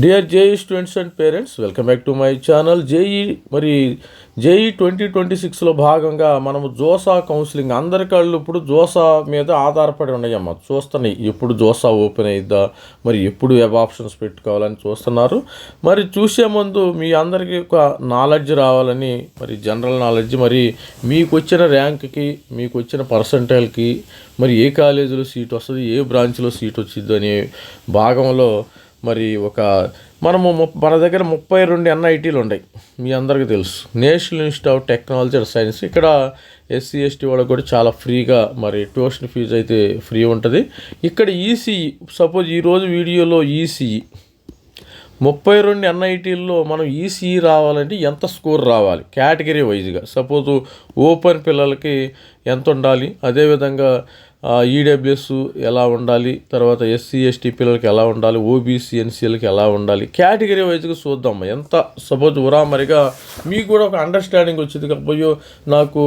Dear JEE students and parents, welcome back to my channel. JEE 2026లో భాగంగా మనము JoSAA counselling అందరి కళ్ళు ఇప్పుడు జోసా మీద ఆధారపడి ఉన్నాయమ్మ. చూస్తున్నాయి ఎప్పుడు జోసా ఓపెన్ అయిద్దా, మరి ఎప్పుడు వెబ్ ఆప్షన్స్ పెట్టుకోవాలని చూస్తున్నారు. మరి చూసే ముందు మీ అందరికీ ఒక నాలెడ్జ్ రావాలని, మరి జనరల్ నాలెడ్జ్, మరి మీకు వచ్చిన ర్యాంక్కి, మీకు వచ్చిన పర్సంటైల్కి, మరి ఏ కాలేజీలో సీట్ వస్తుంది, ఏ బ్రాంచ్లో సీట్ వచ్చింది అనే భాగంలో మరి మన దగ్గర 32 ఎన్ఐటీలు ఉన్నాయి. మీ అందరికీ తెలుసు, national institute of technology and science. ఇక్కడ ఎస్సీ ఎస్టీ వాళ్ళకి కూడా చాలా ఫ్రీగా మరి ట్యూషన్ ఫీజు అయితే ఫ్రీ ఉంటుంది. ఇక్కడ ఈసీఈ, సపోజ్ ఈరోజు వీడియోలో ఈసీఈ 32 ఎన్ఐటీల్లో మనం ఈసీఈ రావాలంటే ఎంత స్కోర్ రావాలి కేటగిరీ వైజ్గా. సపోజు ఓపెన్ పిల్లలకి ఎంత ఉండాలి, అదేవిధంగా ఈడబ్ల్యూఎస్ ఎలా ఉండాలి, తర్వాత ఎస్సీ ఎస్టీ పిల్లలకి ఎలా ఉండాలి, ఓబీసీ ఎన్సీఎల్కి ఎలా ఉండాలి, కేటగిరీ వైజ్గా చూద్దాం. ఎంత సపోజ్ ఉరామరిగా మీకు కూడా ఒక అండర్స్టాండింగ్ వచ్చింది కాబోయో, నాకు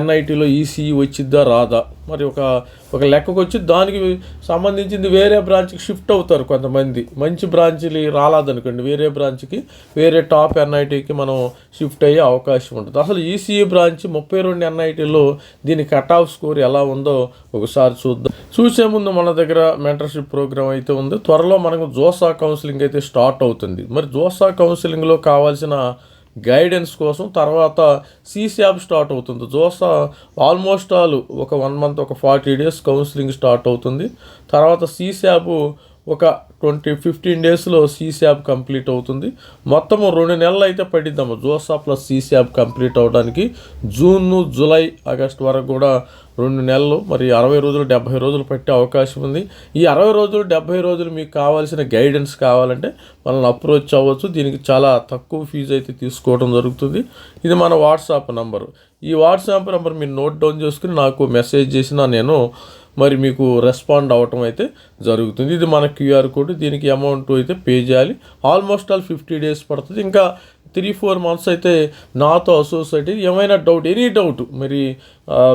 ఎన్ఐటీలో ఈసీఈ వచ్చిద్దా రాదా, మరి ఒక లెక్కకు వచ్చి దానికి సంబంధించింది వేరే బ్రాంచ్కి షిఫ్ట్ అవుతారు కొంతమంది. మంచి బ్రాంచ్లు రాలేదనుకోండి, వేరే బ్రాంచ్కి, వేరే టాప్ ఎన్ఐటీకి మనం షిఫ్ట్ అయ్యే అవకాశం ఉంటుంది. అసలు ఈసీఈ బ్రాంచ్ 32 ఎన్ఐటీలో దీని కట్ ఆఫ్ స్కోర్ ఎలా ఉందో ఒకసారి చూద్దాం. చూసే ముందు మన దగ్గర మెంటర్షిప్ ప్రోగ్రామ్ అయితే ఉంది. త్వరలో మనకు జోసా కౌన్సిలింగ్ అయితే స్టార్ట్ అవుతుంది. మరి జోసా కౌన్సిలింగ్లో కావాల్సిన గైడెన్స్ కోసం తర్వాత సీశాప్ స్టార్ట్ అవుతుంది. జోసా ఆల్మోస్ట్ ఆల్ ఒక 1 మంత్, ఒక 40 డేస్ కౌన్సిలింగ్ స్టార్ట్ అవుతుంది. తర్వాత సీశాప్ ఒక 15 డేస్లో సీశాప్ కంప్లీట్ అవుతుంది. మొత్తము 2 నెలలు అయితే పడిద్దాము జోసా ప్లస్ సీశాప్ కంప్లీట్ అవడానికి. జూన్, జూలై, ఆగస్ట్ వరకు కూడా 2 నెలలు, మరి 60 రోజులు 70 రోజులు పట్టే అవకాశం ఉంది. ఈ 60 రోజులు 70 రోజులు మీకు కావాల్సిన గైడెన్స్ కావాలంటే మనల్ని అప్రోచ్ అవ్వచ్చు. దీనికి చాలా తక్కువ ఫీజు అయితే తీసుకోవడం జరుగుతుంది. ఇది మన వాట్సాప్ నంబరు. ఈ వాట్సాప్ నెంబర్ మీరు నోట్ డౌన్ చేసుకుని నాకు మెసేజ్ చేసినా నేను మరి మీకు రెస్పాండ్ అవ్వటం అయితే జరుగుతుంది. ఇది మన క్యూఆర్ కోడ్. దీనికి అమౌంట్ అయితే పే చేయాలి. ఆల్మోస్ట్ ఆల్ 50 డేస్ పడుతుంది. ఇంకా 3-4 మంత్స్ అయితే నాతో అసోసియేట్. ఏమైనా డౌట్, ఎనీ డౌట్, మరి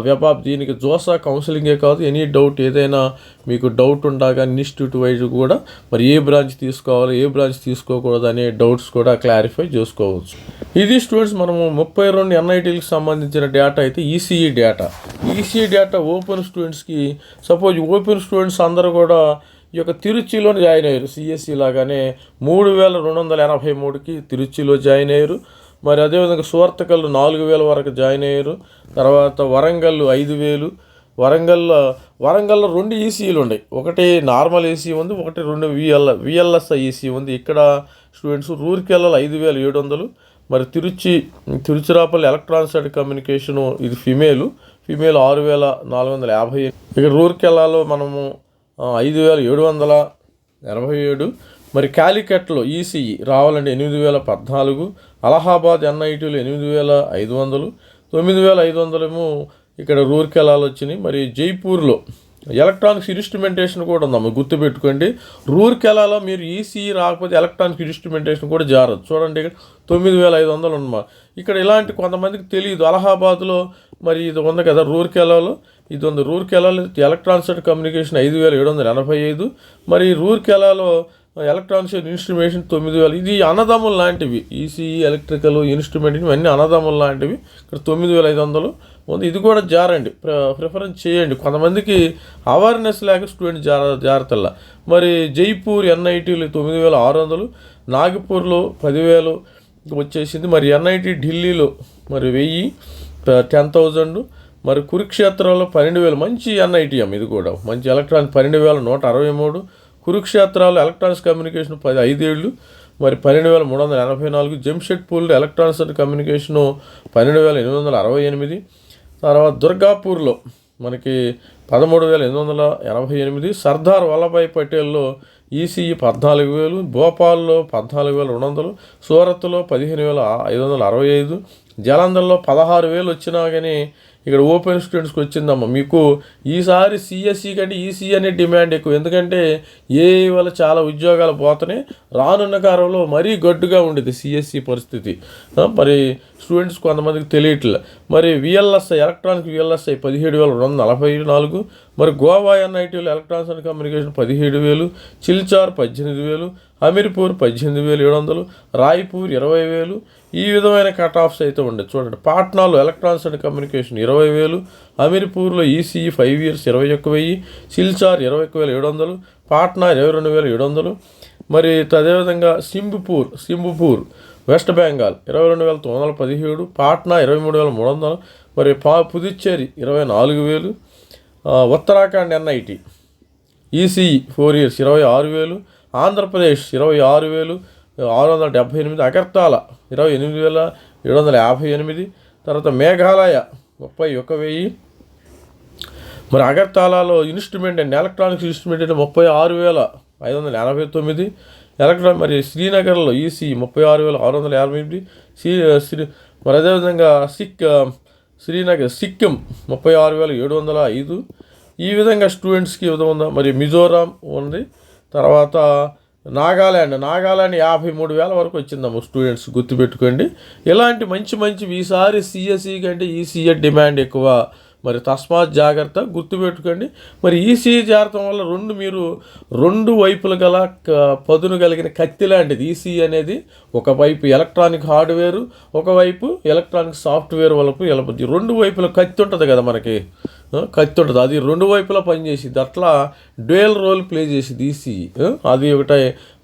వెబాబ్ దీనికి జోసా కౌన్సిలింగే కాదు, ఎనీ డౌట్ ఏదైనా మీకు డౌట్ ఉండగా ఇన్స్టిట్యూట్ వైజ్ కూడా మరి ఏ బ్రాంచ్ తీసుకోవాలి, ఏ బ్రాంచ్ తీసుకోకూడదు అనే డౌట్స్ కూడా క్లారిఫై చేసుకోవచ్చు. ఇది స్టూడెంట్స్ మనము 32 ఎన్ఐటీలకు సంబంధించిన డేటా అయితే ECE data. ECE data open స్టూడెంట్స్కి, సపోజ్ ఓపెన్ స్టూడెంట్స్ అందరూ కూడా ఈ యొక్క తిరుచిలోనే జాయిన్ అయ్యారు. సిఎస్సి లాగానే 3283కి తిరుచిలో జాయిన్ అయ్యారు. మరి అదేవిధంగా సూర్తకల్లు 4000 వరకు జాయిన్ అయ్యారు. తర్వాత వరంగల్ 5000. వరంగల్లో 2 ఈసీలు ఉన్నాయి. ఒకటి నార్మల్ ఈసీ ఉంది, ఒకటి 2 విఎల్ఎస్ఐ ఈసీ ఉంది. ఇక్కడ స్టూడెంట్స్ రూర్కెళ్ళాలి 5700. మరి తిరుచిరాపల్లి ఎలక్ట్రానిక్స్ అండ్ కమ్యూనికేషను, ఇది ఫిమేల్ 6450. ఇక్కడ రూర్కెళ్ళాలో మనము 5787. మరి కాలికట్లో ఈసీఈ రావాలంటే 8014. అలహాబాద్ ఎన్ఐటీలో 8500. 9500 ఇక్కడ రూర్కెలాలు వచ్చినాయి. మరి జైపూర్లో ఎలక్ట్రానిక్స్ ఇన్స్ట్రుమెంటేషన్ కూడా ఉందమ్మ, గుర్తుపెట్టుకోండి. రూర్కెలాలో మీరు ఈసీఈ రాకపోతే ఎలక్ట్రానిక్ ఇన్స్ట్రుమెంటేషన్ కూడా జారదు. చూడండి, ఇక్కడ 9500 ఉన్నమా. ఇక్కడ ఇలాంటి కొంతమందికి తెలియదు. అలహాబాద్లో మరి ఇది ఉంది కదా, రూర్కెలాలో ఇది ఉంది. రూర్కెలాలో ఎలక్ట్రానిక్స్ అండ్ కమ్యూనికేషన్ 5785. మరి రూర్కెలాలో ఎలక్ట్రానిక్స్ అండ్ ఇన్స్ట్రుమేషన్ 9000. ఇది అన్నదమ్ములు లాంటివి. ఈసీఈ, ఎలక్ట్రికల్, ఇన్స్ట్రుమెంట్ ఇవన్నీ అన్నదమ్ములు లాంటివి. ఇక్కడ 9500 ఉంది. ఇది కూడా జారండి, ప్రిఫరెన్స్ చేయండి. కొంతమందికి అవేర్నెస్ లేక స్టూడెంట్ జాగ్రత్తల్లా. మరి జైపూర్ ఎన్ఐటీలు 9600. నాగపూర్లో 10,000 వచ్చేసింది. మరి ఎన్ఐటి ఢిల్లీలో మరి 10,000. మరి కురుక్షేత్రంలో 12,000. మంచి ఎన్ఐటీఎం, ఇది కూడా మంచి ఎలక్ట్రానిక్ 12,163. కురుక్షేత్రాలు ఎలక్ట్రానిక్స్ కమ్యూనికేషన్ 5 ఏళ్ళు, మరి 12,384. జంషెడ్పూర్లో ఎలక్ట్రానిక్స్ అండ్ కమ్యూనికేషను 12,868. తర్వాత దుర్గాపూర్లో మనకి 13,888. సర్దార్ వల్లభాయ్ పటేల్లో ఈసీఈ 14,000. భోపాల్లో 14,200. సూరత్లో 15,565. జలంధర్లో 16,000 వచ్చినా కానీ ఇక్కడ ఓపెన్ స్టూడెంట్స్కి వచ్చిందమ్మా. మీకు ఈసారి సిఎస్సి కంటే ఈసీ అనే డిమాండ్ ఎక్కువ. ఎందుకంటే ఏఐ వల్ల చాలా ఉద్యోగాలు పోతున్నాయి. రానున్న కాలంలో మరీ గడ్డుగా ఉండేది సిఎస్సి పరిస్థితి. మరి స్టూడెంట్స్ కొంతమందికి తెలియట్లే. మరి విఎల్ఎస్ఐ ఎలక్ట్రానిక్ విఎల్ఎస్ఐ 17,244. మరి గోవా ఎన్ఐటీలో electronics and communication 17,000, Silchar 18,000, Hamirpur 18,700, Raipur 20,000. ఈ విధమైన కట్ ఆఫ్స్ అయితే ఉండేది. చూడండి, పాట్నాలో ఎలక్ట్రానిక్స్ అండ్ కమ్యూనికేషన్ 20,000, హమీర్పూర్లో ఈసీఈ 5 years 21,000, సిల్చార్ 21,700, పాట్నా 22,700. మరి అదేవిధంగా సింబుపూర్ వెస్ట్ బెంగాల్ 22,917, పాట్నా 23,300, మరి Puducherry 24,000, Uttarakhand NIT ECE 4 years 26,000, Andhra Pradesh 26,678, Agartala 28,758, తర్వాత మేఘాలయ 31,000. మరి అగర్తాలలో ఎలక్ట్రానిక్స్ ఇన్స్ట్రుమెంట్ 36,589. మరి శ్రీనగర్లో ఈసీ 36,658. మరి అదేవిధంగా సిక్కిం 36,705. ఈ విధంగా స్టూడెంట్స్కి ఉందా. మరి మిజోరాం ఉంది. తర్వాత నాగాల్యాండ్ 53,000 వరకు వచ్చిందమ్మ స్టూడెంట్స్, గుర్తుపెట్టుకోండి. ఇలాంటి మంచి ఈసారి సిఎస్ఈ కంటే ఈసీఏ డిమాండ్ ఎక్కువ. మరి తస్మాత్ జాగ్రత్త, గుర్తుపెట్టుకోండి. మరి ఈసీఈ చేరటం వల్ల రెండు వైపులు గల పదును కలిగిన కత్తి లాంటిది ఈసీఈ అనేది. ఒకవైపు ఎలక్ట్రానిక్ హార్డ్వేరు, ఒకవైపు ఎలక్ట్రానిక్ సాఫ్ట్వేర్ వైపు రెండు వైపుల కత్తి ఉంటుంది కదా, మనకి కత్తి ఉంటుంది. అది రెండు వైపులా పనిచేసింది. అట్లా డ్యూయల్ రోల్ ప్లే చేసింది ఈసీఈ. అది ఒకటే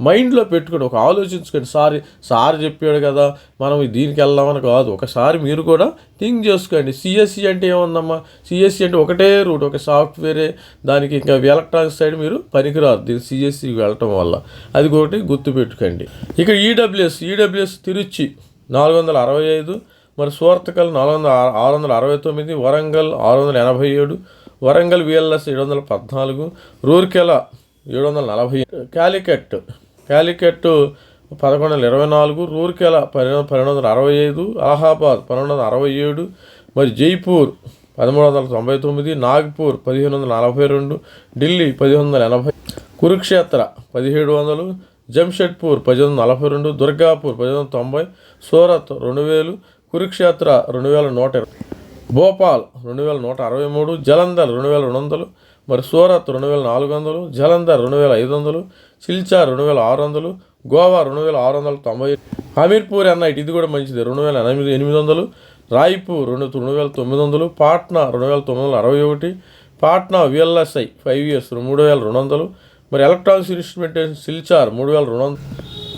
మైండ్లో పెట్టుకోండి, ఒక ఆలోచించుకోండి. సార్ చెప్పాడు కదా మనం దీనికి వెళ్దామని కాదు, ఒకసారి మీరు కూడా థింక్ చేసుకోండి. సిఎస్ఈ అంటే ఏముందమ్మా, సిఎస్ఈ అంటే ఒకటే రూట్, ఒక సాఫ్ట్వేరే. దానికి ఇంకా ఎలక్ట్రానిక్ సైడ్ మీరు పనికిరారు దీనికి సిఎస్ఈకి వెళ్ళటం వల్ల. అది ఒకటి గుర్తుపెట్టుకోండి. ఇక ఈడబ్ల్యూఎస్ తిరుచి 465, మరి సూరత్కల్ 669, వరంగల్ 687, వరంగల్ విఎల్ఎస్ 714, రూర్కెలా 740, క్యాలికట్ 1124, రూర్కెలా 1265, అలహాబాద్ 1267, మరి జైపూర్ 1399, నాగ్పూర్ 1542, ఢిల్లీ 1580, కురుక్షేత్ర 1700, జంషెడ్పూర్ 1842, దుర్గాపూర్ 1890, సూరత్ 2000, కురుక్షేత్ర 2120, భోపాల్ 2163, జలంధర్ 2200, మరి సూరత్ 2400, జలంధర్ 2500, సిల్చార్ 2600, గోవా 2690, హమీర్పూర్ ఎన్ఐటి ఇది కూడా మంచిది 2800, రాయ్పూర్ 2900, పాట్నా 2961, పాట్నా విఎల్ఎస్ఐ 5 years 3200, మరి electronics instrumentation Silchar 3200,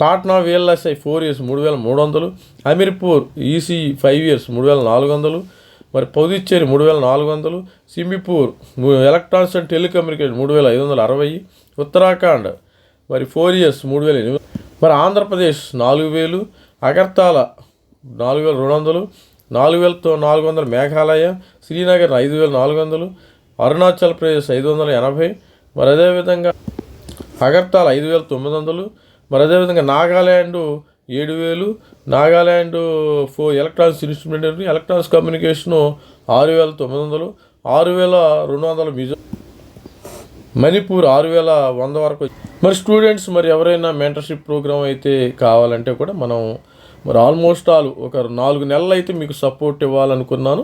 Patna VLSI 4 years 3300, Hamirpur ECE 5 years 3400, మరి Puducherry 3400, Shibpur electronics and telecommunication 3560, Uttarakhand మరి 4 years 3008, మరి ఆంధ్రప్రదేశ్ 4000, అగర్తాల 4200, 4400 మేఘాలయ, శ్రీనగర్ 5400, అరుణాచల్ ప్రదేశ్ 580, మరి అదేవిధంగా అగర్తాల 5900, మరి అదేవిధంగా Nagaland 7000, Nagaland electronics instrument electronics communication 6900, 6200 Manipur 6100 వరకు. మరి స్టూడెంట్స్ మరి ఎవరైనా మెంటర్షిప్ ప్రోగ్రామ్ అయితే కావాలంటే కూడా మనం మరి ఆల్మోస్ట్ ఒక 4 నెలలు అయితే మీకు సపోర్ట్ ఇవ్వాలనుకున్నాను.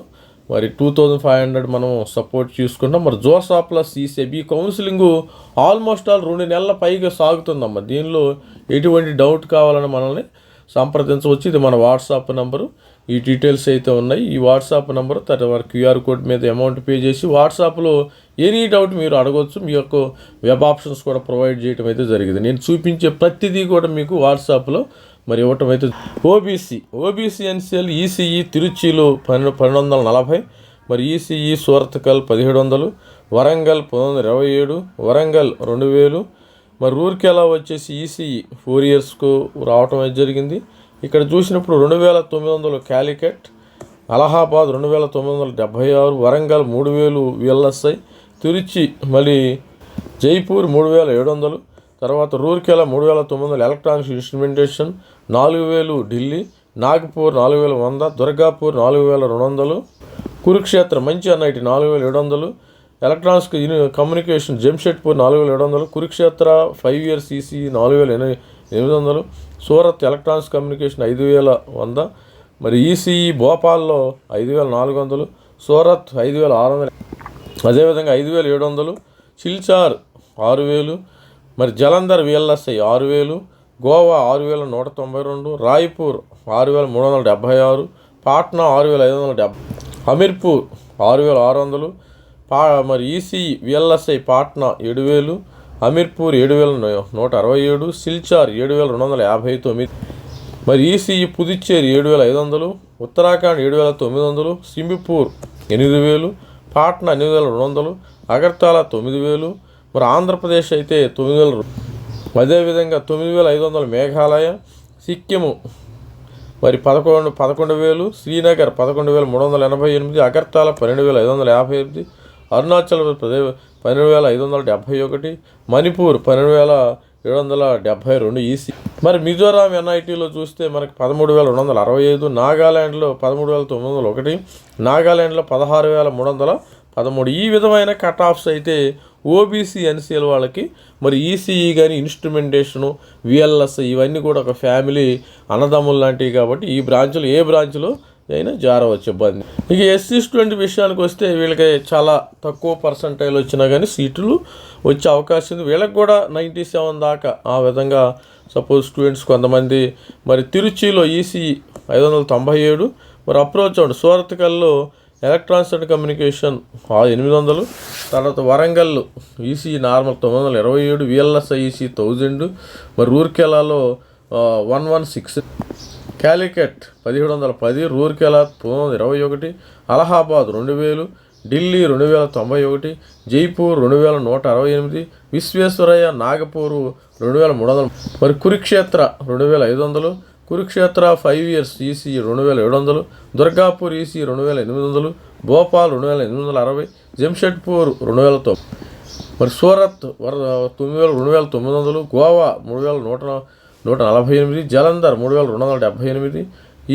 మరి 2500 మనం సపోర్ట్ చేసుకుంటాం. మరి జోసా ప్లస్ ఈ సెబీ కౌన్సిలింగ్ ఆల్మోస్ట్ 2 నెలల పైగా సాగుతుందమ్మా. దీనిలో ఎటువంటి డౌట్ కావాలని మనల్ని సంప్రదించవచ్చు. ఇది మన వాట్సాప్ నెంబరు. ఈ డీటెయిల్స్ అయితే ఉన్నాయి. ఈ వాట్సాప్ నెంబర్ తర్వాత క్యూఆర్ కోడ్ మీద అమౌంట్ పే చేసి వాట్సాప్లో ఎనీ డౌట్ మీరు అడగవచ్చు. మీ యొక్క వెబ్ ఆప్షన్స్ కూడా ప్రొవైడ్ చేయడం అయితే జరిగింది. నేను చూపించే ప్రతిదీ కూడా మీకు వాట్సాప్లో మరి ఇవ్వటం అయితే. ఓబీసీ ఎన్సీఎల్ ఈసీఈ తిరుచిలో 1240, మరి ఈసీఈ సూరత్కల్ 1700, వరంగల్ 1927, వరంగల్ 2000, మరి రూర్కెలా వచ్చేసి ఈసీఈ 4 yearsకు రావటం అయితే జరిగింది. ఇక్కడ చూసినప్పుడు 2900 క్యాలికట్, అలహాబాద్ 2976, వరంగల్ 3000 విఎల్ఎస్ఐ, తిరుచి మళ్ళీ జైపూర్ 3700, తర్వాత రూర్కెలా 3900 ఎలక్ట్రానిక్స్ ఇన్స్ట్రుమెంటేషన్, 4000 ఢిల్లీ, నాగ్పూర్ 4100, దుర్గాపూర్ 4200, కురుక్షేత్ర మంచి NIT 4700, electronics communication Jamshedpur 4700, Kurukshetra 5 years EC 4800, Surat electronics communication 5100, మరి ఈసీఈ భోపాల్లో 5400, సూరత్ 5600, అదేవిధంగా 5,700, సిల్చార్ 6,000, మరి జలంధర్ విఎల్ఎస్ఐ 6,000, గోవా 6,192, రాయ్పూర్ 6,376, పాట్నా 6,570, హమీర్పూర్ 6,600, మరి ఈసీఈ విఎల్ఎస్ఐ పాట్నా 7,000, హమీర్పూర్ 7,167, సిల్చార్ 7,259, మరి ఈసీఈ పుదుచ్చేరి 7,500, ఉత్తరాఖండ్ 7,900, సింబిపూర్ 8,000, పాట్నా 8,200, అగర్తల 9,000, మరి ఆంధ్రప్రదేశ్ అయితే 9,000. అదేవిధంగా 9,500 మేఘాలయ, సిక్కిము మరి 11,000, శ్రీనగర్ 11,388, అగర్తల 12,558, అరుణాచల్ ప్రదేశ్ 12,571, మణిపూర్ 12,772 ఈసీ. మరి మిజోరాం ఎన్ఐటీలో చూస్తే మనకి 13,265, నాగాల్యాండ్లో 13,901, నాగాల్యాండ్లో 16,313. ఈ విధమైన కట్ ఆఫ్స్ అయితే ఓబీసీ ఎన్సీఎల్ వాళ్ళకి. మరి ఈసీఈ కానీ ఇన్స్ట్రుమెంటేషను విఎల్ఎస్ ఇవన్నీ కూడా ఒక ఫ్యామిలీ అన్నదమ్ములు లాంటివి కాబట్టి ఈ బ్రాంచ్లు ఏ బ్రాంచ్లో అయినా జారవచ్చు ఇబ్బంది. ఇక ఎస్సీ స్టూడెంట్ విషయానికి వస్తే వీళ్ళకి చాలా తక్కువ పర్సంటైల్ వచ్చినా కానీ సీట్లు వచ్చే అవకాశం ఉంది. వీళ్ళకి కూడా 97 దాకా ఆ విధంగా సపోజ్ స్టూడెంట్స్ కొంతమంది. మరి తిరుచిలో ఈసీఈ 597, మరి అప్రోచ్ అవ్వండి సూరత్కల్లో ఎలక్ట్రానిక్స్ అండ్ కమ్యూనికేషన్ 800, తర్వాత Warangal ECE normal 927, VLSI EC 1000, మరి రూర్కెలాలో 116, క్యాలికట్ 1710, రూర్కెలా 921, అలహాబాద్ 2000, ఢిల్లీ 2091, జైపూర్ 2168, విశ్వేశ్వరయ్య నాగపూర్ 2300, మరి Kurukshetra 2500, Kurukshetra 5 years EC 2700, Durgapur EC 2800, Bhopal 2860, Jamshedpur 2009, మరి Surat 2900, Goa 3148, Jalandhar 3278,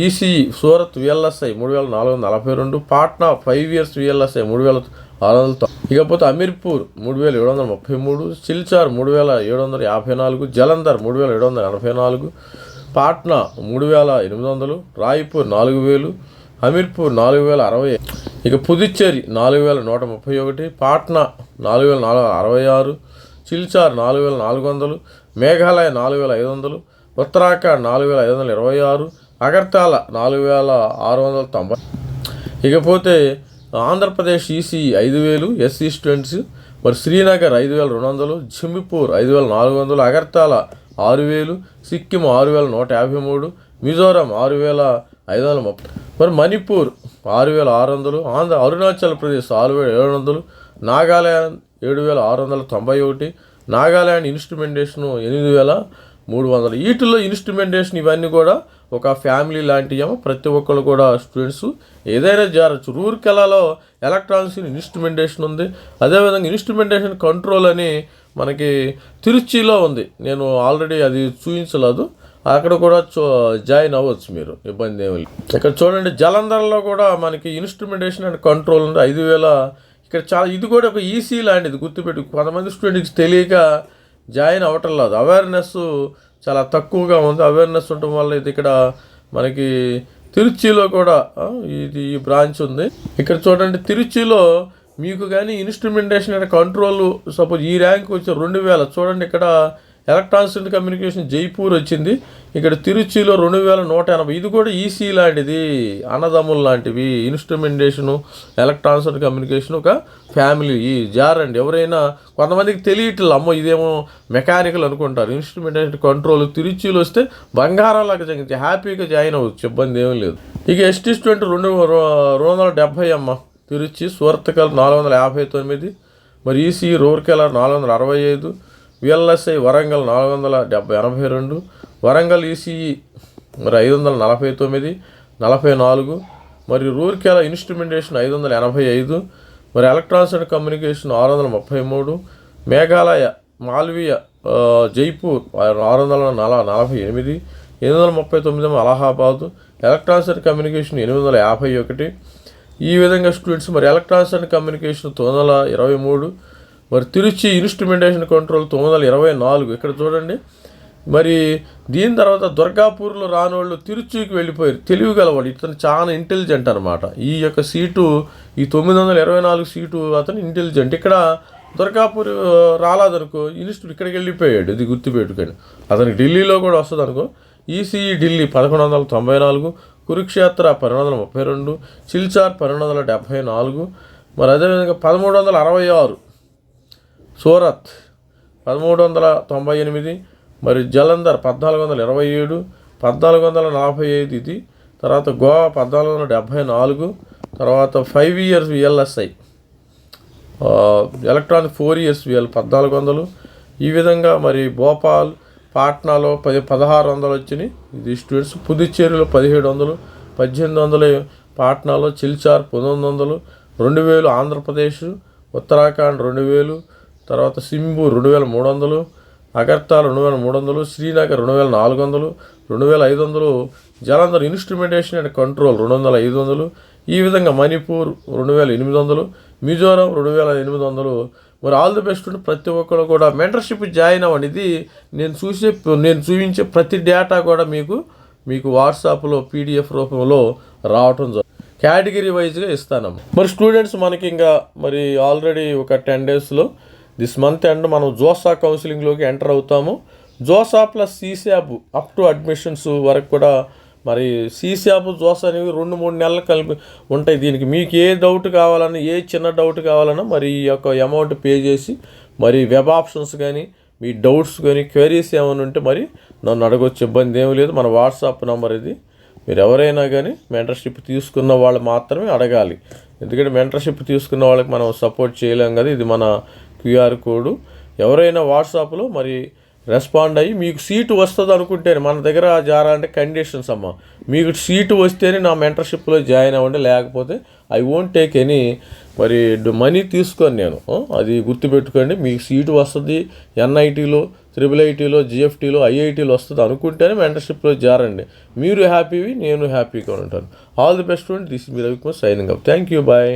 ECE Surat VLSI 3442, Patna 5 years VLSI 3600. ఇకపోతే అమీర్పూర్ 3733, సిల్చార్ 3754, జలంధర్ 3784, పాట్నా 3800, రాయ్పూర్ 4000, హమీర్పూర్ 4060. ఇక పుదుచ్చేరి 4131, పాట్నా 4466, సిల్చార్ 4400, మేఘాలయ 4500, ఉత్తరాఖండ్ 4526, అగర్తల 4690. ఇకపోతే ఆంధ్రప్రదేశ్ ఈసీఈ 5,000 ఎస్సీ స్టూడెంట్స్, మరి శ్రీనగర్ 5,200, సింబిపూర్ 5,400, అగర్తల 6,000, సిక్కిం 6,153, మిజోరాం 6,530, మరి మణిపూర్ 6,600, అరుణాచల్ ప్రదేశ్ 6,700, నాగాల్యాండ్ 7,691, నాగాల్యాండ్ ఇన్స్ట్రుమెంటేషను 8,300. వీటిల్లో ఇన్స్ట్రుమెంటేషన్ ఇవన్నీ కూడా ఒక ఫ్యామిలీ లాంటివేమో ప్రతి ఒక్కళ్ళు కూడా స్టూడెంట్స్ ఏదైనా చేరచ్చు. రూర్కెలాలో ఎలక్ట్రానిక్స్ ఇన్స్ట్రుమెంటేషన్ ఉంది. అదేవిధంగా ఇన్స్ట్రుమెంటేషన్ కంట్రోల్ అని మనకి తిరుచిలో ఉంది. నేను ఆల్రెడీ అది చూపించలేదు, అక్కడ కూడా జాయిన్ అవ్వచ్చు మీరు, ఇబ్బంది ఏమి లేదు. ఇక్కడ చూడండి జలంధర్లో కూడా మనకి ఇన్స్ట్రుమెంటేషన్ అండ్ కంట్రోల్ ఉంది 5,000. ఇక్కడ చాలా ఇది కూడా ఒక ఈసీ లాంటిది గుర్తుపెట్టి కొంతమంది స్టూడెంట్స్ తెలియక జాయిన్ అవ్వటం లేదు. అవేర్నెస్ చాలా తక్కువగా ఉంది. అవేర్నెస్ ఉండటం వల్ల ఇది ఇక్కడ మనకి తిరుచిలో కూడా ఇది ఈ బ్రాంచ్ ఉంది. ఇక్కడ చూడండి తిరుచిలో మీకు కానీ ఇన్స్ట్రుమెంటేషన్ అండ్ కంట్రోల్ సపోజ్ ఈ ర్యాంక్ వచ్చి 2000. చూడండి ఇక్కడ ఎలక్ట్రానిక్స్ అండ్ కమ్యూనికేషన్ జైపూర్ వచ్చింది, ఇక్కడ తిరుచిలో 2180. ఇది కూడా ఈసీ లాంటిది, అన్నదమ్ములు లాంటివి. ఇన్స్ట్రుమెంటేషను ఎలక్ట్రానిక్స్ అండ్ కమ్యూనికేషన్ ఒక ఫ్యామిలీ. ఈ జారండి ఎవరైనా కొంతమందికి తెలియట్లేదు, అమ్మో ఇదేమో మెకానికల్ అనుకుంటారు. ఇన్స్ట్రుమెంటేషన్ కంట్రోల్ తిరుచిలో వస్తే బంగారాలాగా జరిగింది, హ్యాపీగా జాయిన్ అవ్వచ్చు, ఇబ్బంది ఏమీ లేదు. ఇక ఎస్టీ స్టూడెంట్ 270 అమ్మ. తిరుచి సూరత్కల్ 459, మరి EC Rourkela 465, VLSI Warangal 482, Warangal ECE మరి 549, 44, మరి రూర్కెలా ఇన్స్ట్రుమెంటేషన్ 585, మరి electronics and communication 633, Meghalaya Malviya Jaipur 648, 839 Allahabad, electronics and communication 851. ఈ విధంగా స్టూడెంట్స్ మరి ఎలక్ట్రానిక్స్ అండ్ కమ్యూనికేషన్ 923, మరి తిరుచి ఇన్స్ట్రుమెంటేషన్ కంట్రోల్ 924. ఇక్కడ చూడండి మరి దీని తర్వాత దుర్గాపూర్లో రానోళ్ళు తిరుచుకి వెళ్ళిపోయారు. తెలివి గలవాడు, ఇతను చాలా ఇంటెలిజెంట్ అనమాట. ఈ యొక్క సీటు, ఈ 924 సీటు అతను ఇంటెలిజెంట్. ఇక్కడ దుర్గాపూర్ రాలేదనుకో, ఇన్స్టిట్యూట్ ఇక్కడికి వెళ్ళిపోయాడు. ఇది గుర్తుపెట్టుకోండి. అతనికి ఢిల్లీలో కూడా వస్తుంది అనుకో. ఈసీఈ ఢిల్లీ 1194, కురుక్షేత్ర 1232, సిల్చార్ 1274, మరి అదేవిధంగా 1366 సూరత్ 1398, మరి జలంధర్ 1427, 1445 ఇది. తర్వాత గోవా 1474, తర్వాత 5 years VLSI electronic 4 years VL 1400. ఈ విధంగా మరి భోపాల్, పాట్నాలో 1600 వచ్చినాయి ఇది స్టూడెంట్స్. పుదుచ్చేరిలో 1700, 1800 పాట్నాలో, సిల్చార్ 1900, 2000 ఆంధ్రప్రదేశ్, ఉత్తరాఖండ్ 2000, తర్వాత Simbu 2300, Agartala 2300, Srinagar 2400, 2500 Jalandhar instrumentation and control 2500. ఈ విధంగా మణిపూర్ 2800, మిజోరం 2800. మరి ఆల్ ది బెస్ట్. ప్రతి ఒక్కరు కూడా మెంటర్షిప్ జాయిన్ అవ్వండి. ఇది నేను చూపించే ప్రతి డేటా కూడా మీకు వాట్సాప్లో PDF రూపంలో రావటం జరుగుతుంది. కేటగిరీ వైజ్గా ఇస్తానమ్మా. మరి స్టూడెంట్స్ మనకి ఇంకా మరి ఆల్రెడీ ఒక 10 daysలో దిస్ మంత్ ఎండ్ మనం జోసా కౌన్సిలింగ్లోకి ఎంటర్ అవుతాము. JoSAA plus సీశాబ్ up to admissions వరకు కూడా మరి సీశాబ్ జోసా అనేవి 2-3 నెలలు కలిపి ఉంటాయి. దీనికి మీకు ఏ డౌట్ కావాలన్నా, ఏ చిన్న డౌట్ కావాలన్నా మరి ఈ యొక్క అమౌంట్ పే చేసి మరి వెబ్ ఆప్షన్స్ కానీ, మీ డౌట్స్ కానీ, క్వెరీస్ ఏమైనా ఉంటే మరి నన్ను అడగొచ్చు. ఇబ్బంది ఏమీ లేదు. మన వాట్సాప్ నెంబర్ ఇది. మీరు ఎవరైనా కానీ మెంటర్షిప్ తీసుకున్న వాళ్ళు మాత్రమే అడగాలి. ఎందుకంటే మెంటర్షిప్ తీసుకున్న వాళ్ళకి మనం సపోర్ట్ చేయలేం కదా. ఇది మన QR కోడ్. ఎవరైనా వాట్సాప్లో మరి రెస్పాండ్ అయ్యి మీకు సీటు వస్తుంది అనుకుంటేనే మన దగ్గర జారాలంటే కండిషన్స్ అమ్మ. మీకు సీటు వస్తేనే నా మెంటర్షిప్లో జాయిన్ అవ్వండి, లేకపోతే ఐ వోంట్ టేక్ ఎనీ మరి మనీ తీసుకొని నేను. అది గుర్తుపెట్టుకోండి. మీకు సీటు వస్తుంది NITలో, IIITలో, GFTలో, IITలో వస్తుంది అనుకుంటేనే మెంటర్షిప్లో జారండి. మీరు హ్యాపీవి, నేను హ్యాపీగా ఉంటాను. All the best. This is me Ravikumar signing up. Thank you. Bye.